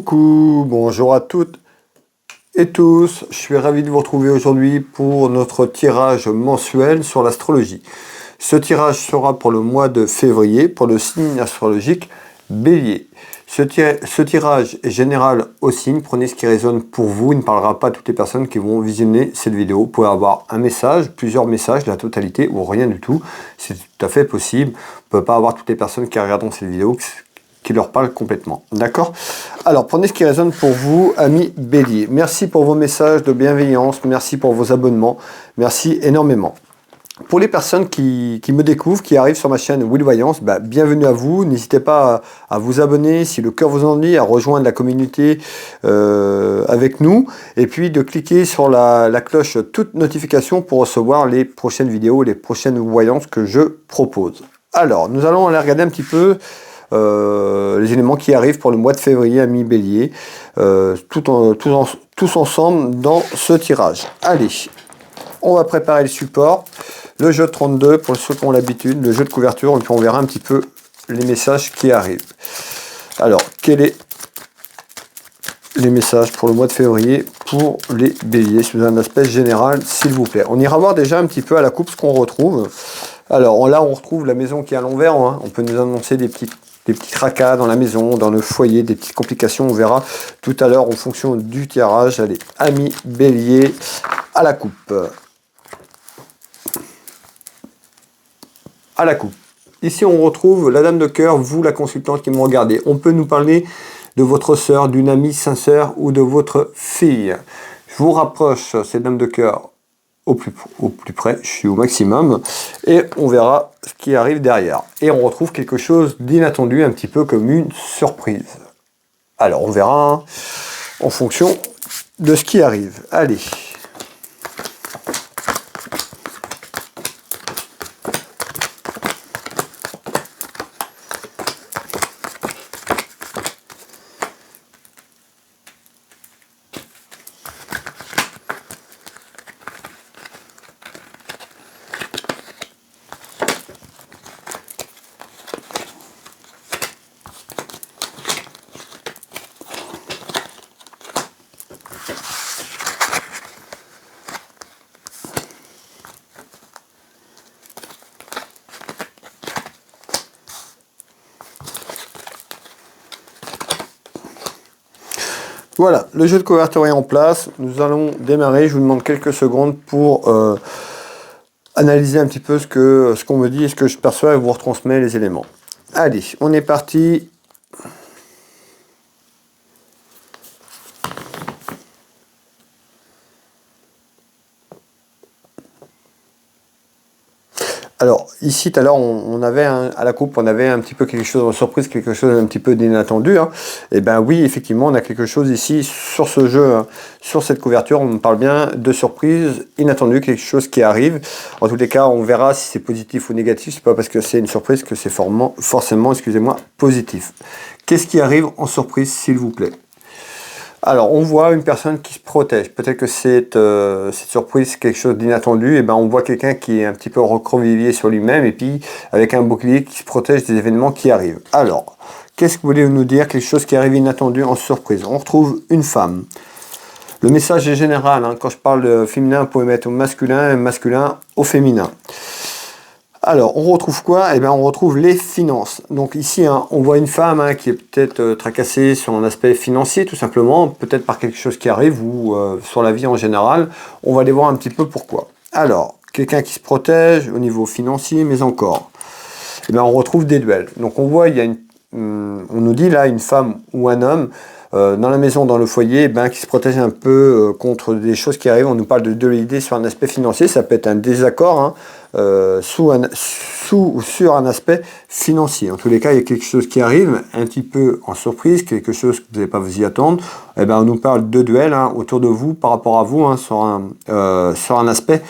Coucou, bonjour à toutes et tous, je suis ravi de vous retrouver aujourd'hui pour notre tirage mensuel sur l'astrologie. Ce tirage sera pour le mois de février pour le signe astrologique Bélier. Ce tirage est général au signe, prenez ce qui résonne pour vous, il ne parlera pas à toutes les personnes qui vont visionner cette vidéo. Vous pouvez avoir un message, plusieurs messages, la totalité ou rien du tout, c'est tout à fait possible. On ne peut pas avoir toutes les personnes qui regardent cette vidéo qui leur parle complètement. D'accord? Alors, prenez ce qui résonne pour vous, amis Bélier. Merci pour vos messages de bienveillance, merci pour vos abonnements, merci énormément. Pour les personnes qui me découvrent, qui arrivent sur ma chaîne Will Voyance, bienvenue à vous. N'hésitez pas à vous abonner si le cœur vous en dit, à rejoindre la communauté avec nous. Et puis de cliquer sur la cloche toute notification pour recevoir les prochaines vidéos, les prochaines voyances que je propose. Alors, nous allons aller regarder un petit peu les éléments qui arrivent pour le mois de février, amis Bélier, tous ensemble dans ce tirage. Allez, on va préparer le support, le jeu de 32 pour ceux qui ont l'habitude, le jeu de couverture, et puis on verra un petit peu les messages qui arrivent. Alors, quels sont les messages pour le mois de février pour les Béliers sous un aspect général, s'il vous plaît. On ira voir déjà un petit peu à la coupe ce qu'on retrouve. Alors là, on retrouve la maison qui est à l'envers, hein. On peut nous annoncer des petits tracas dans la maison, dans le foyer, des petites complications, on verra tout à l'heure en fonction du tirage. Allez, amis Bélier, à la coupe. À la coupe. Ici, on retrouve la dame de cœur, vous, la consultante qui me regardez. On peut nous parler de votre sœur, d'une amie sincère ou de votre fille. Je vous rapproche cette dame de cœur au plus près, je suis au maximum, et on verra ce qui arrive derrière. Et on retrouve quelque chose d'inattendu, un petit peu comme une surprise. Alors on verra en fonction de ce qui arrive. Allez. Voilà, le jeu de couverture est en place. Nous allons démarrer. Je vous demande quelques secondes pour analyser un petit peu ce qu'on me dit et ce que je perçois et vous retransmets les éléments. Allez, on est parti. Alors, ici, tout à l'heure, on avait à la coupe, on avait un petit peu quelque chose de surprise, quelque chose un petit peu d'inattendu. Hein. Et bien oui, effectivement, on a quelque chose ici sur ce jeu, hein, sur cette couverture. On parle bien de surprise inattendue, quelque chose qui arrive. En tous les cas, on verra si c'est positif ou négatif. C'est pas parce que c'est une surprise que c'est forcément, excusez-moi, positif. Qu'est-ce qui arrive en surprise, s'il vous plaît ? Alors, on voit une personne qui se protège. Peut-être que cette surprise, c'est quelque chose d'inattendu. Et ben, on voit quelqu'un qui est un petit peu recroquevillé sur lui-même et puis avec un bouclier qui se protège des événements qui arrivent. Alors, qu'est-ce que vous voulez nous dire? Quelque chose qui arrive inattendu en surprise. On retrouve une femme. Le message est général. Hein. Quand je parle de féminin, vous pouvez mettre au masculin et masculin au féminin. Alors, on retrouve quoi? Eh bien, on retrouve les finances. Donc ici, hein, on voit une femme qui est peut-être tracassée sur un aspect financier, tout simplement, peut-être par quelque chose qui arrive ou sur la vie en général. On va aller voir un petit peu pourquoi. Alors, quelqu'un qui se protège au niveau financier, mais encore. Eh bien, on retrouve des duels. Donc, on voit, on nous dit là, une femme ou un homme dans la maison, dans le foyer, qui se protège un peu contre des choses qui arrivent. On nous parle de dualité sur un aspect financier. Ça peut être un désaccord, hein, sur un aspect financier. En tous les cas, il y a quelque chose qui arrive un petit peu en surprise, quelque chose que vous n'allez pas vous y attendre. Eh ben, on nous parle de duel autour de vous, par rapport à vous, sur un aspect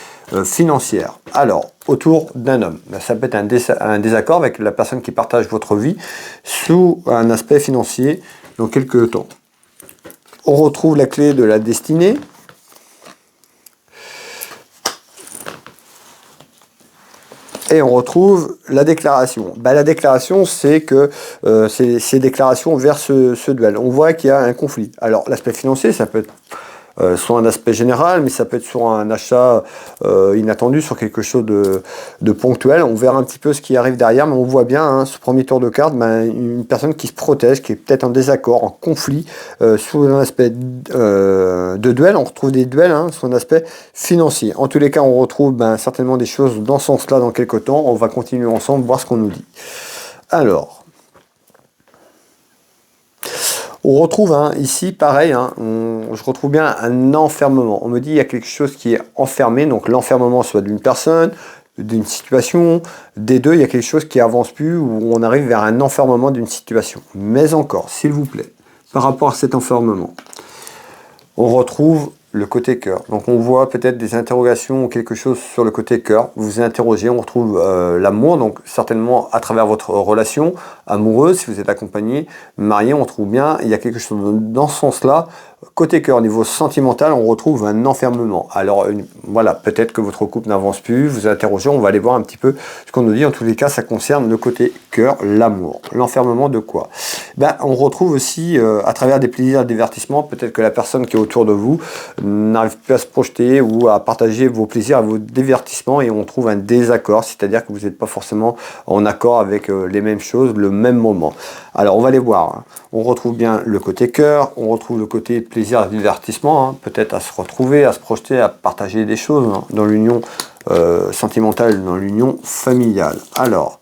financier. Alors, autour d'un homme. Ça peut être un désaccord avec la personne qui partage votre vie sous un aspect financier dans quelques temps. On retrouve la clé de la destinée. Et on retrouve la déclaration. La déclaration, c'est que c'est déclaration vers ce duel. On voit qu'il y a un conflit. Alors, l'aspect financier, ça peut être soit un aspect général, mais ça peut être sur un achat inattendu, sur quelque chose de ponctuel. On verra un petit peu ce qui arrive derrière, mais on voit bien, hein, ce premier tour de carte, une personne qui se protège, qui est peut-être en désaccord, en conflit, sur un aspect de duel. On retrouve des duels, hein, sur un aspect financier. En tous les cas, on retrouve certainement des choses dans ce sens-là dans quelques temps. On va continuer ensemble, voir ce qu'on nous dit. Alors, on retrouve ici, pareil, je retrouve bien un enfermement. On me dit qu'il y a quelque chose qui est enfermé, donc l'enfermement soit d'une personne, d'une situation, des deux, il y a quelque chose qui avance plus, où on arrive vers un enfermement d'une situation. Mais encore, s'il vous plaît, par rapport à cet enfermement, on retrouve le côté cœur. Donc on voit peut-être des interrogations ou quelque chose sur le côté cœur. Vous vous interrogez, on retrouve l'amour, donc certainement à travers votre relation amoureuse, si vous êtes accompagné, marié, on retrouve bien, il y a quelque chose dans ce sens-là. Côté cœur, au niveau sentimental, on retrouve un enfermement. Alors voilà, peut-être que votre couple n'avance plus, vous interrogez, on va aller voir un petit peu ce qu'on nous dit. En tous les cas, ça concerne le côté cœur, l'amour. L'enfermement de quoi? On retrouve aussi à travers des plaisirs et des divertissements, peut-être que la personne qui est autour de vous n'arrive plus à se projeter ou à partager vos plaisirs et vos divertissements, et on trouve un désaccord, c'est-à-dire que vous n'êtes pas forcément en accord avec les mêmes choses, le même moment. Alors on va les voir. On retrouve bien le côté cœur, on retrouve le côté plaisir et divertissement, peut-être à se retrouver, à se projeter, à partager des choses dans l'union sentimentale, dans l'union familiale. Alors,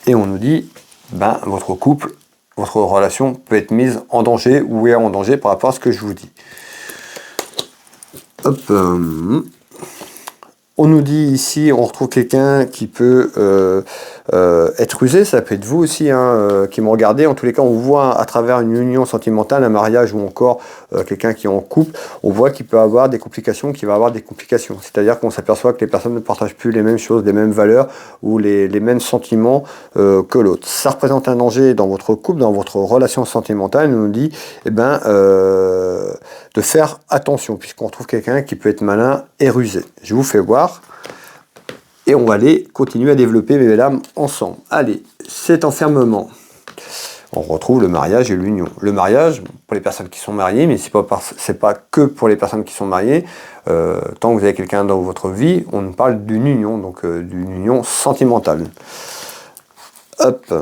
et on nous dit, votre couple, votre relation peut être mise en danger ou est en danger par rapport à ce que je vous dis. Hop. On nous dit ici, on retrouve quelqu'un qui peut être rusé, ça peut être vous aussi qui me regardez. En tous les cas, on voit à travers une union sentimentale, un mariage ou encore quelqu'un qui est en couple, on voit qu'il peut avoir des complications, qu'il va avoir des complications. C'est-à-dire qu'on s'aperçoit que les personnes ne partagent plus les mêmes choses, les mêmes valeurs ou les mêmes sentiments que l'autre. Ça représente un danger dans votre couple, dans votre relation sentimentale. On nous dit de faire attention, puisqu'on trouve quelqu'un qui peut être malin et rusé. Je vous fais voir. Et on va aller continuer à développer mes lames ensemble. Allez, cet enfermement. On retrouve le mariage et l'union. Le mariage, pour les personnes qui sont mariées, mais c'est pas que pour les personnes qui sont mariées. Tant que vous avez quelqu'un dans votre vie, on parle d'une union, donc d'une union sentimentale. Hop.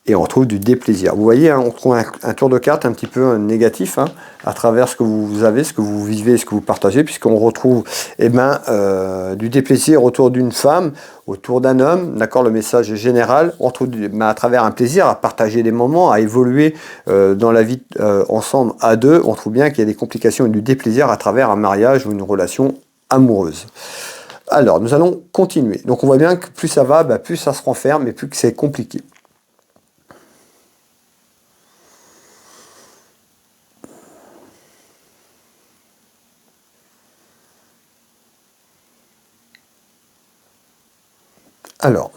Et on retrouve du déplaisir. Vous voyez, on retrouve un tour de carte un petit peu négatif, à travers ce que vous avez, ce que vous vivez, ce que vous partagez, puisqu'on retrouve du déplaisir autour d'une femme, autour d'un homme, d'accord, le message est général. On retrouve à travers un plaisir à partager des moments, à évoluer dans la vie ensemble à deux. On trouve bien qu'il y a des complications et du déplaisir à travers un mariage ou une relation amoureuse. Alors, nous allons continuer. Donc on voit bien que plus ça va, plus ça se renferme et plus que c'est compliqué. Alors,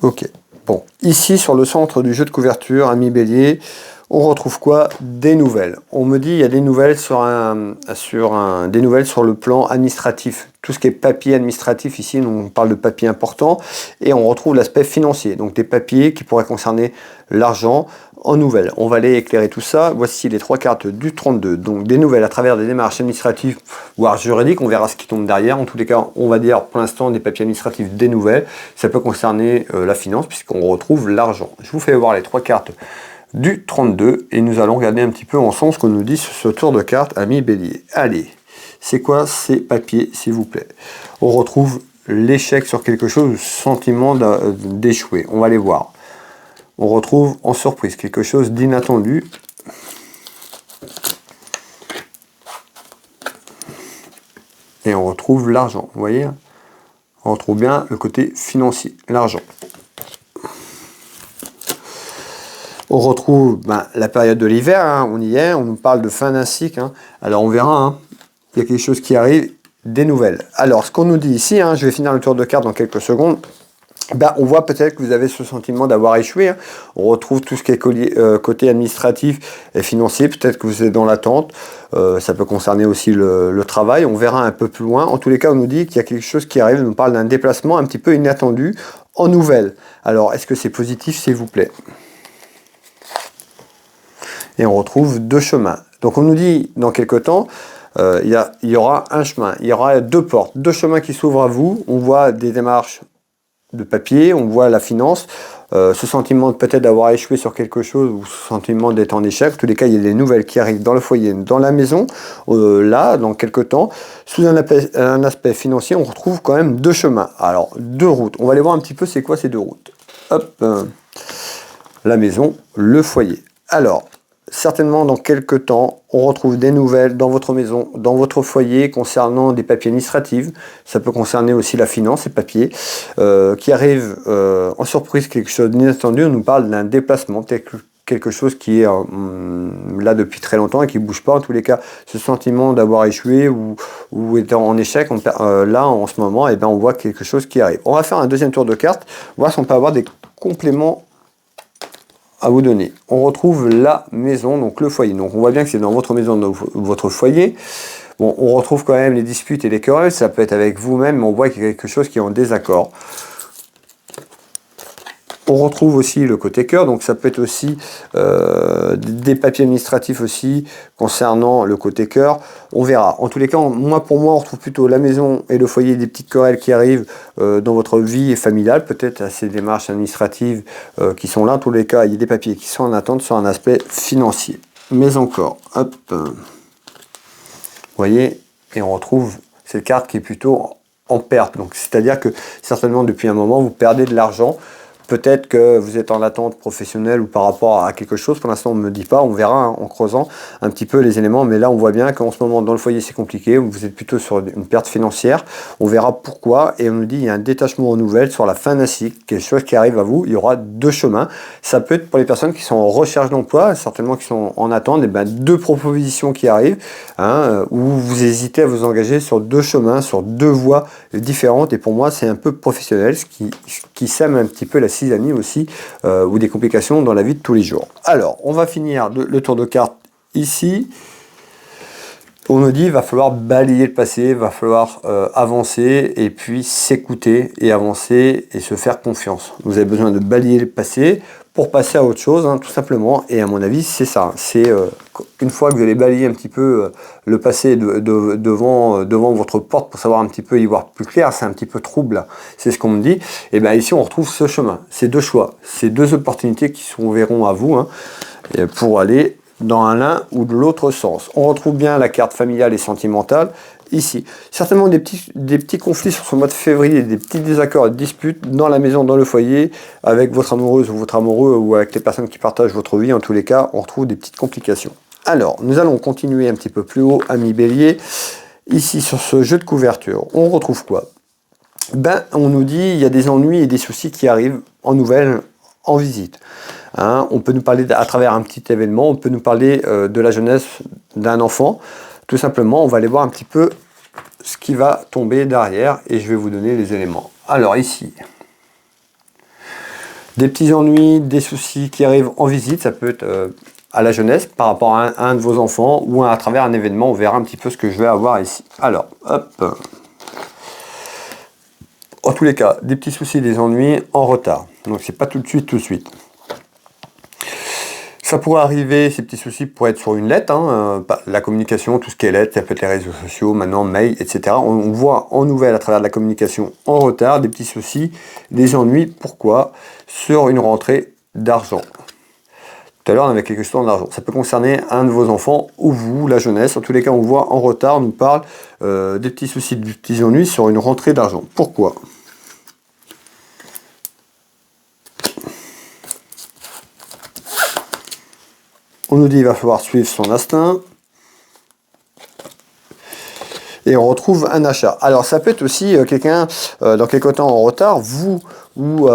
ok, bon, ici sur le centre du jeu de couverture, ami Bélier, on retrouve quoi? Des nouvelles. On me dit il y a des nouvelles des nouvelles sur le plan administratif. Tout ce qui est papier administratif ici, on parle de papier important, et on retrouve l'aspect financier, donc des papiers qui pourraient concerner l'argent en nouvelles. On va aller éclairer tout ça. Voici les trois cartes du 32. Donc des nouvelles à travers des démarches administratives, voire juridiques. On verra ce qui tombe derrière. En tous les cas, on va dire pour l'instant des papiers administratifs, des nouvelles. Ça peut concerner la finance puisqu'on retrouve l'argent. Je vous fais voir les trois cartes du 32 et nous allons regarder un petit peu ensemble ce qu'on nous dit sur ce tour de carte, ami Bélier. Allez, c'est quoi ces papiers, s'il vous plaît? On retrouve l'échec sur quelque chose, le sentiment d'échouer. On va les voir. On retrouve en surprise quelque chose d'inattendu. Et on retrouve l'argent. Vous voyez? On retrouve bien le côté financier, l'argent. On retrouve la période de l'hiver, on y est, on nous parle de fin d'un cycle. Alors on verra, il y a quelque chose qui arrive, des nouvelles. Alors ce qu'on nous dit ici, je vais finir le tour de carte dans quelques secondes. Ben, on voit peut-être que vous avez ce sentiment d'avoir échoué, hein. On retrouve tout ce qui est côté administratif et financier. Peut-être que vous êtes dans l'attente. Ça peut concerner aussi le travail. On verra un peu plus loin. En tous les cas, on nous dit qu'il y a quelque chose qui arrive. On nous parle d'un déplacement un petit peu inattendu en nouvelle. Alors, est-ce que c'est positif, s'il vous plaît? Et on retrouve deux chemins. Donc, on nous dit dans quelques temps, il y aura un chemin. Il y aura deux portes, deux chemins qui s'ouvrent à vous. On voit des démarches de papier, on voit la finance, ce sentiment peut-être d'avoir échoué sur quelque chose ou ce sentiment d'être en échec. En tous les cas, il y a des nouvelles qui arrivent dans le foyer, dans la maison. Là, dans quelques temps, sous un aspect financier, on retrouve quand même deux chemins. Alors, deux routes. On va aller voir un petit peu c'est quoi ces deux routes. Hop, la maison, le foyer. Alors, certainement dans quelques temps, on retrouve des nouvelles dans votre maison, dans votre foyer concernant des papiers administratifs. Ça peut concerner aussi la finance et papiers qui arrivent en surprise, quelque chose d'inattendu. On nous parle d'un déplacement, quelque chose qui est là depuis très longtemps et qui ne bouge pas. En tous les cas, ce sentiment d'avoir échoué ou étant en échec, là en ce moment, eh ben, on voit quelque chose qui arrive. On va faire un deuxième tour de cartes, voir si on peut avoir des compléments à vous donner. On retrouve la maison, donc le foyer. Donc on voit bien que c'est dans votre maison, dans votre foyer. Bon, on retrouve quand même les disputes et les querelles. Ça peut être avec vous-même, mais on voit qu'il y a quelque chose qui est en désaccord. On retrouve aussi le côté cœur, donc ça peut être aussi des papiers administratifs aussi concernant le côté cœur. On verra. En tous les cas, pour moi, on retrouve plutôt la maison et le foyer, des petites querelles qui arrivent dans votre vie familiale, peut-être à ces démarches administratives qui sont là. En tous les cas, il y a des papiers qui sont en attente sur un aspect financier. Mais encore, hop, vous voyez, et on retrouve cette carte qui est plutôt en perte. Donc, c'est-à-dire que certainement depuis un moment, vous perdez de l'argent. Peut-être que vous êtes en attente professionnelle ou par rapport à quelque chose. Pour l'instant, on ne me dit pas. On verra hein, en creusant un petit peu les éléments. Mais là, on voit bien qu'en ce moment, dans le foyer, c'est compliqué. Vous êtes plutôt sur une perte financière. On verra pourquoi. Et on nous dit qu'il y a un détachement aux nouvelles sur la fin d'un cycle. Quelque chose qui arrive à vous. Il y aura deux chemins. Ça peut être pour les personnes qui sont en recherche d'emploi, certainement qui sont en attente. Et ben, deux propositions qui arrivent. Hein, où vous hésitez à vous engager sur deux chemins, sur deux voies différentes. Et pour moi, c'est un peu professionnel, ce qui sème un petit peu la cisanie aussi, ou des complications dans la vie de tous les jours. Alors, on va finir le tour de cartes ici. On nous dit qu'il va falloir balayer le passé, il va falloir avancer et puis s'écouter et avancer et se faire confiance. Vous avez besoin de balayer le passé pour passer à autre chose, hein, tout simplement. Et à mon avis, c'est ça. C'est une fois que vous allez balayer un petit peu le passé devant votre porte pour savoir un petit peu y voir plus clair, c'est un petit peu trouble. C'est ce qu'on me dit. Et bien ici, on retrouve ce chemin, ces deux choix, ces deux opportunités qui s'ouvriront à vous hein, pour aller dans l'un ou de l'autre sens. On retrouve bien la carte familiale et sentimentale ici. Certainement des petits conflits sur ce mois de février, des petits désaccords et disputes dans la maison, dans le foyer, avec votre amoureuse ou votre amoureux ou avec les personnes qui partagent votre vie. En tous les cas, on retrouve des petites complications. Alors, nous allons continuer un petit peu plus haut, ami Bélier. Ici, sur ce jeu de couverture, on retrouve quoi? Ben, on nous dit il y a des ennuis et des soucis qui arrivent en nouvelles, en visite. Hein, on peut nous parler à travers un petit événement, on peut nous parler de la jeunesse d'un enfant. Tout simplement, on va aller voir un petit peu ce qui va tomber derrière et je vais vous donner les éléments. Alors ici, des petits ennuis, des soucis qui arrivent en visite, ça peut être à la jeunesse par rapport à un de vos enfants ou à travers un événement. On verra un petit peu ce que je vais avoir ici. Alors, hop. En tous les cas, des petits soucis, des ennuis en retard. Donc c'est pas tout de suite. Ça pourrait arriver, ces petits soucis pourraient être sur une lettre, hein, la communication, tout ce qui est lettre, ça peut être les réseaux sociaux, maintenant mail, etc. On voit en nouvelle à travers de la communication en retard, des petits soucis, des ennuis. Pourquoi? Sur une rentrée d'argent. Tout à l'heure, on avait quelque chose d'argent. Ça peut concerner un de vos enfants ou vous, la jeunesse. En tous les cas, on voit en retard, on nous parle des petits soucis, des petits ennuis sur une rentrée d'argent. Pourquoi? On nous dit qu'il va falloir suivre son instinct. Et on retrouve un achat. Alors ça peut être aussi quelqu'un dans quelque temps en retard, vous ou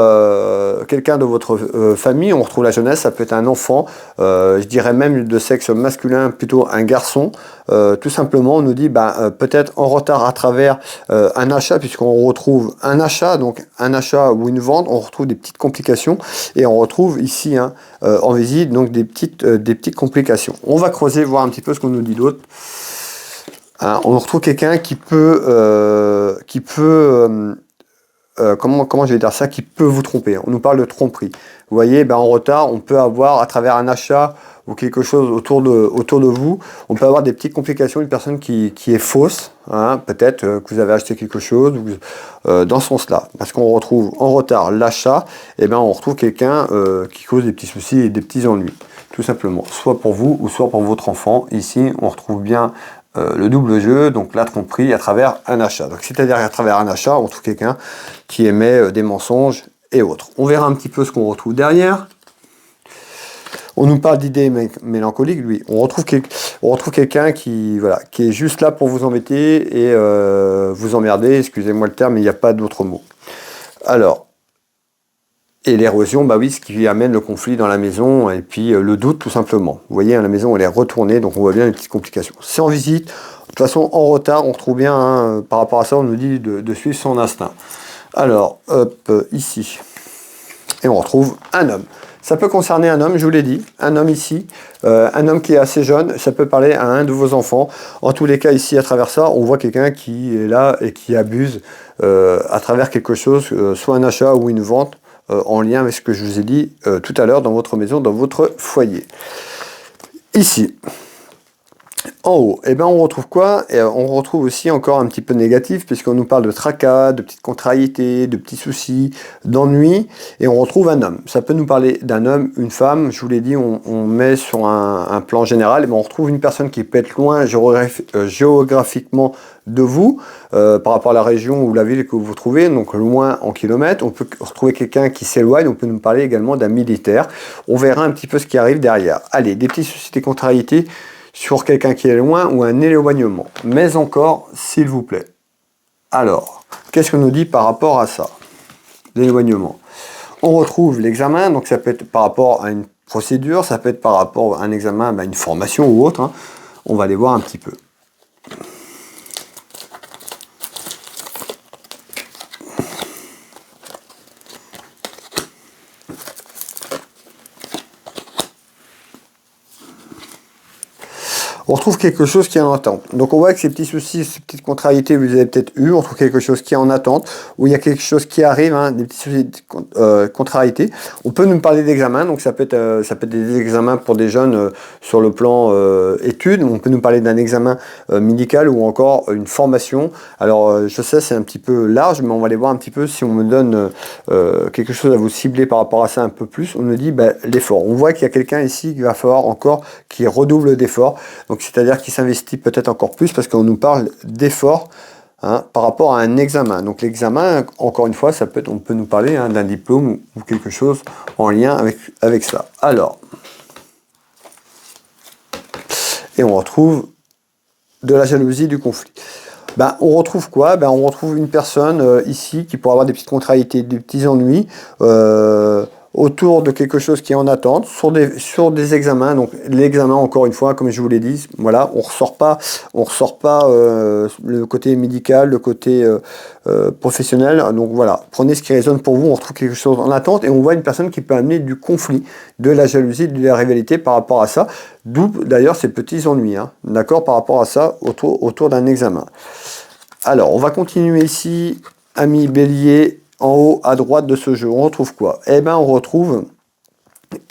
quelqu'un de votre famille, on retrouve la jeunesse, ça peut être un enfant, je dirais même de sexe masculin, plutôt un garçon. Tout simplement, on nous dit peut-être en retard à travers un achat, puisqu'on retrouve un achat, donc un achat ou une vente, on retrouve des petites complications, et on retrouve ici en visite donc des petites complications. On va creuser, voir un petit peu ce qu'on nous dit d'autre. Hein, on retrouve quelqu'un qui peut comment je vais dire ça, qui peut vous tromper. On nous parle de tromperie. Vous voyez, en retard, on peut avoir à travers un achat ou quelque chose autour de vous, on peut avoir des petites complications, une personne qui est fausse, hein, peut-être que vous avez acheté quelque chose dans ce sens-là. Parce qu'on retrouve en retard l'achat, et on retrouve quelqu'un qui cause des petits soucis et des petits ennuis, tout simplement. Soit pour vous ou soit pour votre enfant. Ici, on retrouve bien le double jeu, donc la tromperie à travers un achat. Donc c'est-à-dire à travers un achat, on trouve quelqu'un qui émet des mensonges et autres. On verra un petit peu ce qu'on retrouve derrière. On nous parle d'idées mélancoliques, lui. On retrouve quelqu'un qui est juste là pour vous embêter et vous emmerder, excusez-moi le terme, mais il n'y a pas d'autre mot. Alors, et l'érosion, oui, ce qui amène le conflit dans la maison, et puis le doute tout simplement. Vous voyez, la maison elle est retournée, donc on voit bien les petites complications. C'est en visite, de toute façon en retard, on retrouve bien, par rapport à ça, on nous dit de suivre son instinct. Alors, hop, ici, et on retrouve un homme. Ça peut concerner un homme, je vous l'ai dit, un homme ici, un homme qui est assez jeune, ça peut parler à un de vos enfants. En tous les cas, ici, à travers ça, on voit quelqu'un qui est là et qui abuse à travers quelque chose, soit un achat ou une vente, en lien avec ce que je vous ai dit tout à l'heure dans votre maison, dans votre foyer. Ici, en haut, on retrouve quoi? On retrouve aussi encore un petit peu négatif, puisqu'on nous parle de tracas, de petites contrariétés, de petits soucis, d'ennuis, et on retrouve un homme. Ça peut nous parler d'un homme, une femme, je vous l'ai dit, on met sur un plan général, et on retrouve une personne qui peut être loin géographiquement de vous, par rapport à la région ou la ville que vous vous trouvez, donc loin en kilomètres. On peut retrouver quelqu'un qui s'éloigne, on peut nous parler également d'un militaire. On verra un petit peu ce qui arrive derrière. Allez, des petits soucis, des contrariétés, sur quelqu'un qui est loin ou un éloignement. Mais encore, s'il vous plaît. Alors, qu'est-ce qu'on nous dit par rapport à ça? L'éloignement. On retrouve l'examen, donc ça peut être par rapport à une procédure, ça peut être par rapport à un examen, une formation ou autre. Hein. On va aller voir un petit peu. On retrouve quelque chose qui est en attente. Donc on voit que ces petits soucis, ces petites contrariétés, vous avez peut-être eu. On trouve quelque chose qui est en attente, où il y a quelque chose qui arrive, des petits soucis, contrariétés. On peut nous parler d'examen, donc ça peut être des examens pour des jeunes sur le plan études. On peut nous parler d'un examen médical ou encore une formation. Alors je sais, c'est un petit peu large, mais on va aller voir un petit peu si on me donne quelque chose à vous cibler par rapport à ça un peu plus. On nous dit l'effort. On voit qu'il y a quelqu'un ici qui va falloir encore qui redouble d'efforts. Donc c'est-à-dire qu'il s'investit peut-être encore plus parce qu'on nous parle d'efforts par rapport à un examen. Donc l'examen, encore une fois, on peut nous parler d'un diplôme ou quelque chose en lien avec ça. Alors, et on retrouve de la jalousie, du conflit. On retrouve quoi? On retrouve une personne ici qui pourrait avoir des petites contrariétés, des petits ennuis, autour de quelque chose qui est en attente, sur des examens. Donc l'examen, encore une fois, comme je vous l'ai dit, voilà, on ressort pas le côté médical, le côté professionnel. Donc voilà, prenez ce qui résonne pour vous, on retrouve quelque chose en attente et on voit une personne qui peut amener du conflit, de la jalousie, de la rivalité par rapport à ça. D'où d'ailleurs ces petits ennuis, d'accord, par rapport à ça, autour d'un examen. Alors, on va continuer ici, amis Bélier. En haut à droite de ce jeu, on retrouve quoi? On retrouve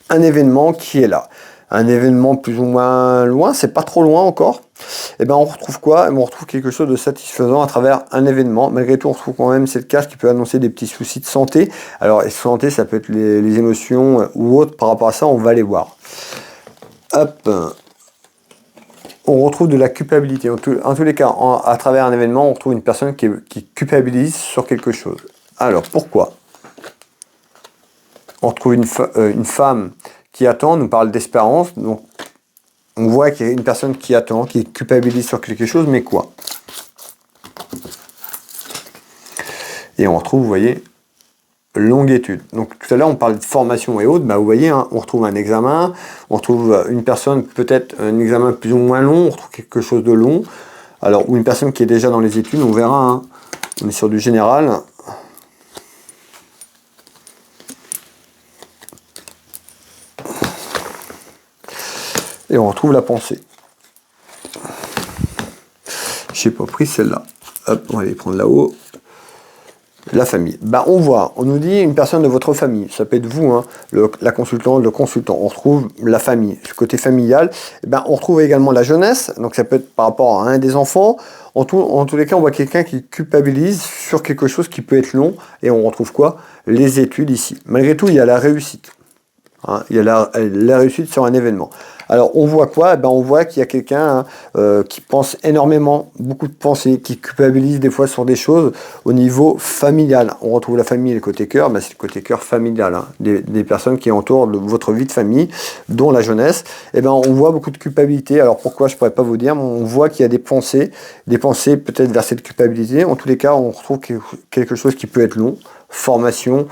un événement qui est là. Un événement plus ou moins loin, c'est pas trop loin encore. On retrouve quoi? On retrouve quelque chose de satisfaisant à travers un événement. Malgré tout, on retrouve quand même cette carte qui peut annoncer des petits soucis de santé. Alors, santé, ça peut être les émotions ou autres par rapport à ça, on va les voir. Hop. On retrouve de la culpabilité. En tous les cas, à travers un événement, on retrouve une personne qui culpabilise sur quelque chose. Alors, pourquoi? On retrouve une femme qui attend, on nous parle d'espérance. Donc, on voit qu'il y a une personne qui attend, qui culpabilise sur quelque chose, mais quoi? Et on retrouve, vous voyez, longue étude. Donc tout à l'heure, on parlait de formation et autres. Bah, vous voyez, hein, on retrouve un examen, on retrouve une personne, peut-être un examen plus ou moins long, on retrouve quelque chose de long. Alors, ou une personne qui est déjà dans les études, on verra. Hein, on est sur du général. Et on retrouve la pensée. Je n'ai pas pris celle-là. Hop, on va les prendre là-haut. La famille. Bah, on voit, on nous dit une personne de votre famille. Ça peut être vous, hein, la consultante, le consultant. On retrouve la famille, le côté familial. Et ben, on retrouve également la jeunesse. Donc ça peut être par rapport à un des enfants. En tous les cas, on voit quelqu'un qui culpabilise sur quelque chose qui peut être long. Et on retrouve quoi? Les études ici. Malgré tout, il y a la réussite. Hein, il y a la réussite sur un événement. Alors on voit quoi? Ben, on voit qu'il y a quelqu'un qui pense énormément, beaucoup de pensées, qui culpabilise des fois sur des choses au niveau familial. On retrouve la famille et le côté cœur, ben, c'est le côté cœur familial, hein, des personnes qui entourent votre vie de famille, dont la jeunesse. Et ben, on voit beaucoup de culpabilité. Alors pourquoi, je ne pourrais pas vous dire, mais on voit qu'il y a des pensées peut-être vers cette culpabilité. En tous les cas, on retrouve quelque chose qui peut être long, formation,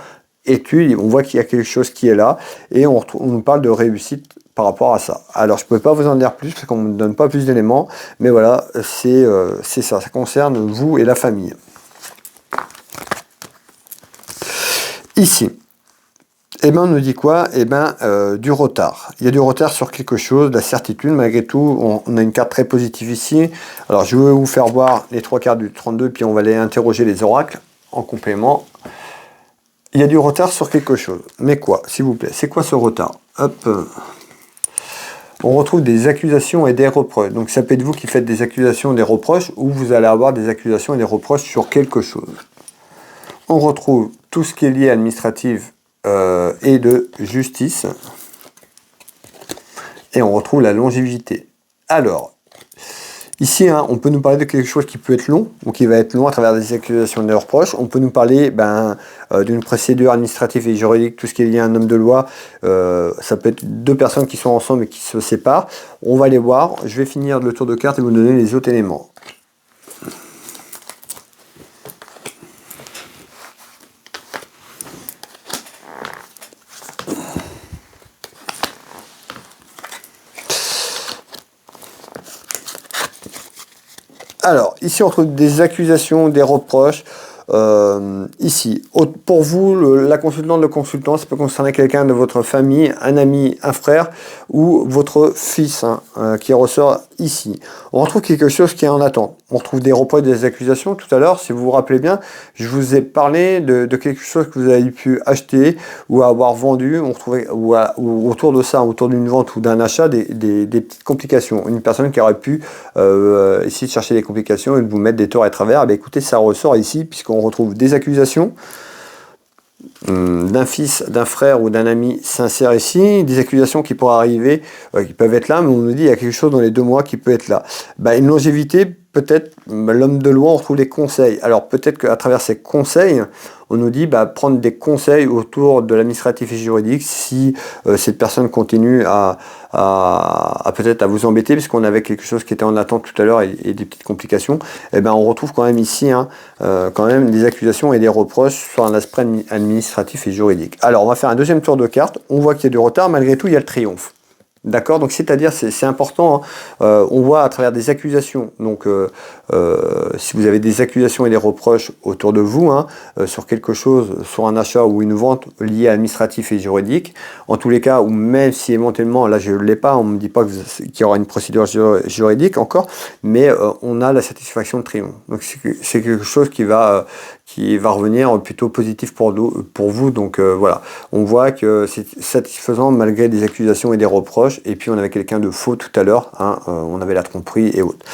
études, on voit qu'il y a quelque chose qui est là et on nous parle de réussite par rapport à ça. Alors je ne peux pas vous en dire plus parce qu'on ne me donne pas plus d'éléments, mais voilà, c'est ça concerne vous et la famille. Ici, eh ben, on nous dit quoi? Eh ben, du retard. Il y a du retard sur quelque chose, de la certitude. Malgré tout, on a une carte très positive ici. Alors je vais vous faire voir les 3 cartes du 32, puis on va aller interroger les oracles en complément. Il y a du retard sur quelque chose. Mais quoi, s'il vous plaît? C'est quoi ce retard? Hop. On retrouve des accusations et des reproches. Donc ça peut être vous qui faites des accusations et des reproches, ou vous allez avoir des accusations et des reproches sur quelque chose. On retrouve tout ce qui est lié à l'administratif et de justice. Et on retrouve la longévité. Alors, ici, hein, on peut nous parler de quelque chose qui peut être long, ou qui va être long à travers des accusations et des reproches. On peut nous parler d'une procédure administrative et juridique, tout ce qui est lié à un homme de loi. Ça peut être 2 personnes qui sont ensemble et qui se séparent. On va les voir. Je vais finir le tour de carte et vous donner les autres éléments. Alors, ici, on trouve des accusations, des reproches. Ici, pour vous, la consultante, le consultant, ça peut concerner quelqu'un de votre famille, un ami, un frère ou votre fils, hein, qui ressort ici. On retrouve quelque chose qui est en attente. On retrouve des reproches, des accusations. Tout à l'heure, si vous vous rappelez bien, je vous ai parlé de quelque chose que vous avez pu acheter ou avoir vendu. On retrouvait ou autour de ça, autour d'une vente ou d'un achat, des petites complications. Une personne qui aurait pu essayer de chercher des complications et de vous mettre des torts à travers. Eh bien, écoutez, ça ressort ici puisqu'on retrouve des accusations d'un fils, d'un frère ou d'un ami sincère ici, des accusations qui pourraient arriver, qui peuvent être là, mais on nous dit qu'il y a quelque chose dans les 2 mois qui peut être là. Une longévité, peut-être, l'homme de loi, on retrouve des conseils. Alors peut-être qu'à travers ces conseils, on nous dit prendre des conseils autour de l'administratif et juridique si cette personne continue à peut-être à vous embêter, puisqu'on avait quelque chose qui était en attente tout à l'heure et des petites complications. Et on retrouve quand même ici quand même des accusations et des reproches sur un aspect administratif et juridique. Alors on va faire un deuxième tour de carte. On voit qu'il y a du retard, malgré tout il y a le triomphe. D'accord, donc c'est-à-dire, c'est important, hein. On voit à travers des accusations, donc si vous avez des accusations et des reproches autour de vous, hein, sur quelque chose, sur un achat ou une vente liée à l'administratif et juridique, en tous les cas, ou même si éventuellement, là je ne l'ai pas, on ne me dit pas qu'il y aura une procédure juridique encore, mais on a la satisfaction de triomphe. Donc c'est quelque chose qui va revenir plutôt positif pour vous, donc voilà. On voit que c'est satisfaisant malgré des accusations et des reproches. Et puis on avait quelqu'un de faux tout à l'heure, hein, on avait la tromperie et autres.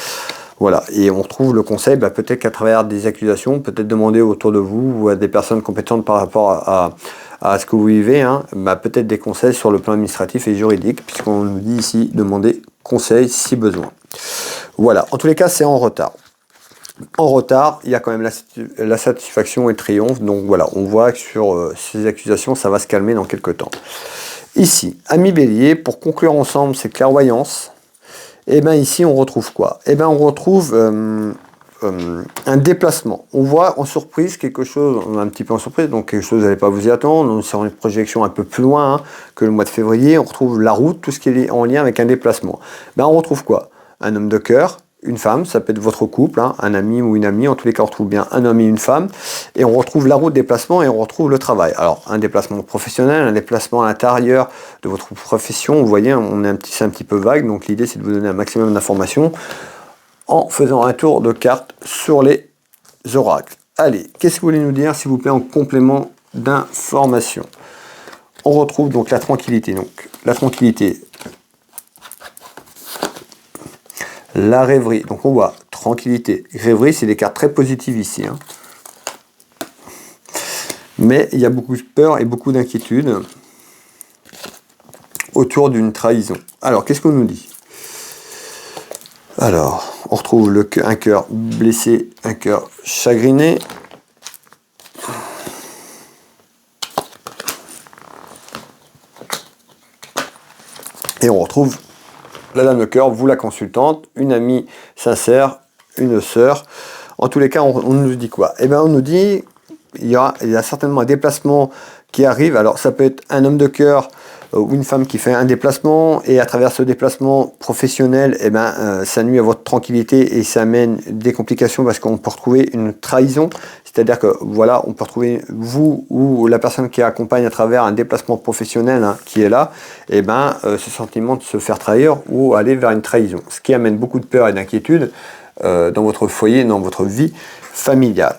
Voilà, et on retrouve le conseil, peut-être qu'à travers des accusations, peut-être demander autour de vous ou à des personnes compétentes par rapport à ce que vous vivez, hein, peut-être des conseils sur le plan administratif et juridique, puisqu'on nous dit ici demander conseil si besoin. Voilà, en tous les cas, c'est en retard. En retard, il y a quand même la satisfaction et le triomphe, donc voilà, on voit que sur ces accusations, ça va se calmer dans quelques temps. Ici, Ami Bélier, pour conclure ensemble ces clairvoyances, ici on retrouve quoi? On retrouve un déplacement. On voit en surprise quelque chose, un petit peu en surprise, donc quelque chose, vous n'allez pas vous y attendre. On est sur une projection un peu plus loin que le mois de février. On retrouve la route, tout ce qui est en lien avec un déplacement. Ben, on retrouve quoi? Un homme de cœur, une femme, ça peut être votre couple, un ami ou une amie, en tous les cas on retrouve bien un homme et une femme, et on retrouve la route déplacement et on retrouve le travail. Alors un déplacement professionnel, un déplacement à l'intérieur de votre profession, vous voyez, c'est un petit peu vague, donc l'idée c'est de vous donner un maximum d'informations en faisant un tour de carte sur les oracles. Allez, qu'est-ce que vous voulez nous dire s'il vous plaît en complément d'information? On retrouve donc la tranquillité, la rêverie, donc on voit tranquillité, rêverie, c'est des cartes très positives ici. Mais il y a beaucoup de peur et beaucoup d'inquiétude autour d'une trahison. Alors, qu'est-ce qu'on nous dit? Alors, on retrouve un cœur blessé, un cœur chagriné. Et on retrouve la dame de cœur, vous la consultante, une amie sincère, une sœur. En tous les cas, on nous dit quoi? Eh bien, on nous dit il y a certainement un déplacement qui arrive. Alors, ça peut être un homme de cœur ou une femme qui fait un déplacement, et à travers ce déplacement professionnel, eh ben, ça nuit à votre tranquillité et ça amène des complications parce qu'on peut retrouver une trahison. C'est-à-dire que voilà, on peut retrouver vous ou la personne qui accompagne à travers un déplacement professionnel qui est là, et ben, ce sentiment de se faire trahir ou aller vers une trahison. Ce qui amène beaucoup de peur et d'inquiétude dans votre foyer, dans votre vie familiale.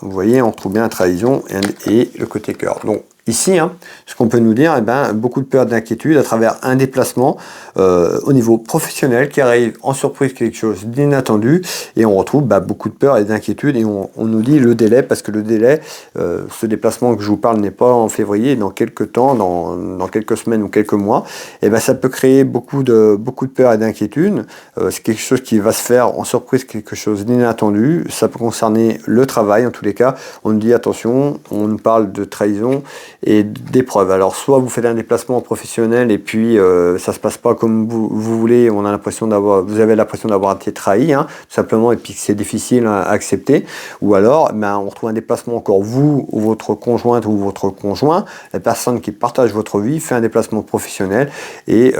Vous voyez, on trouve bien la trahison et le côté cœur. Donc ici, ce qu'on peut nous dire, eh ben, beaucoup de peur et d'inquiétude à travers un déplacement au niveau professionnel qui arrive en surprise, quelque chose d'inattendu, et on retrouve beaucoup de peur et d'inquiétude, et on nous dit le délai, parce que le délai, ce déplacement que je vous parle n'est pas en février, dans quelques temps, dans quelques semaines ou quelques mois, et ben, ça peut créer beaucoup de peur et d'inquiétude. C'est quelque chose qui va se faire en surprise, quelque chose d'inattendu. Ça peut concerner le travail, en tous les cas. On nous dit attention, on nous parle de trahison et d'épreuves. Alors soit vous faites un déplacement professionnel et puis ça se passe pas comme vous voulez, vous avez l'impression d'avoir été trahi, tout simplement, et puis que c'est difficile à accepter. Ou alors, on retrouve un déplacement encore, vous ou votre conjointe ou votre conjoint, la personne qui partage votre vie fait un déplacement professionnel, et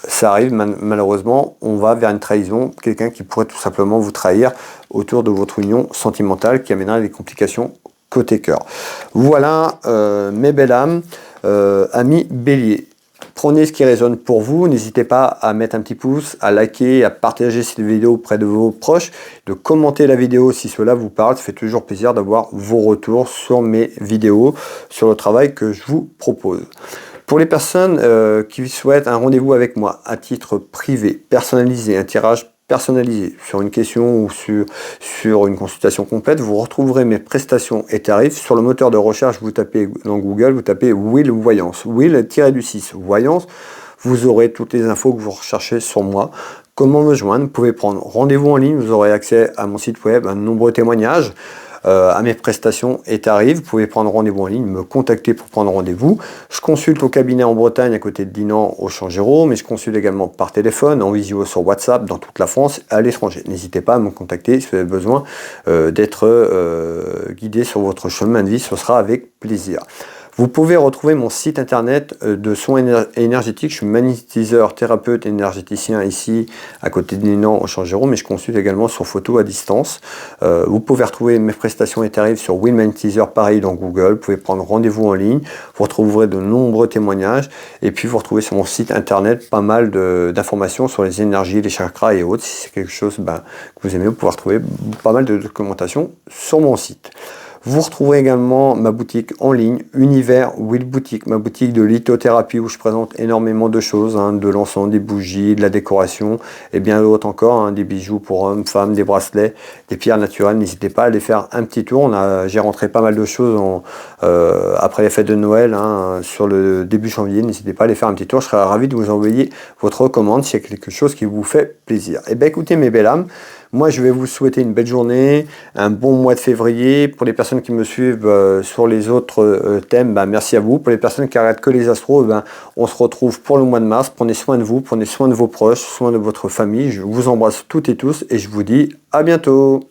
ça arrive malheureusement, on va vers une trahison, quelqu'un qui pourrait tout simplement vous trahir autour de votre union sentimentale, qui amènera des complications côté cœur. Voilà mes belles âmes, amis bélier. Prenez ce qui résonne pour vous, n'hésitez pas à mettre un petit pouce, à liker, à partager cette vidéo auprès de vos proches, de commenter la vidéo si cela vous parle. Ça fait toujours plaisir d'avoir vos retours sur mes vidéos, sur le travail que je vous propose. Pour les personnes qui souhaitent un rendez-vous avec moi à titre privé, personnalisé, un tirage personnalisé sur une question ou sur une consultation complète, vous retrouverez mes prestations et tarifs sur le moteur de recherche. Vous tapez dans Google, vous tapez Will Voyance, Will-du-6 Voyance, vous aurez toutes les infos que vous recherchez sur moi. Comment me joindre? Vous pouvez prendre rendez-vous en ligne, vous aurez accès à mon site web, à de nombreux témoignages, à mes prestations et tarifs. Vous pouvez prendre rendez-vous en ligne, me contacter pour prendre rendez-vous. Je consulte au cabinet en Bretagne, à côté de Dinan, au Champ-Géraud, mais je consulte également par téléphone, en visio sur WhatsApp, dans toute la France, à l'étranger. N'hésitez pas à me contacter si vous avez besoin d'être guidé sur votre chemin de vie, ce sera avec plaisir. Vous pouvez retrouver mon site internet de soins énergétiques. Je suis magnétiseur, thérapeute, énergéticien ici à côté de Dinan au Champ-Géraud, mais je consulte également sur photo à distance. Vous pouvez retrouver mes prestations et tarifs sur Will Magnétiseur, pareil dans Google. Vous pouvez prendre rendez-vous en ligne. Vous retrouverez de nombreux témoignages, et puis vous retrouvez sur mon site internet pas mal d'informations sur les énergies, les chakras et autres. Si c'est quelque chose que vous aimez, vous pouvez retrouver pas mal de documentation sur mon site. Vous retrouverez également ma boutique en ligne, Univers Will Boutique, ma boutique de lithothérapie où je présente énormément de choses, de l'encens, des bougies, de la décoration et bien d'autres encore, des bijoux pour hommes, femmes, des bracelets, des pierres naturelles. N'hésitez pas à aller faire un petit tour. J'ai rentré pas mal de choses après les fêtes de Noël, sur le début janvier. N'hésitez pas à aller faire un petit tour. Je serai ravi de vous envoyer votre commande s'il y a quelque chose qui vous fait plaisir. Et bien écoutez mes belles âmes, Moi, je vais vous souhaiter une belle journée, un bon mois de février. Pour les personnes qui me suivent sur les autres thèmes, merci à vous. Pour les personnes qui arrêtent que les astros, on se retrouve pour le mois de mars. Prenez soin de vous, prenez soin de vos proches, soin de votre famille. Je vous embrasse toutes et tous et je vous dis à bientôt.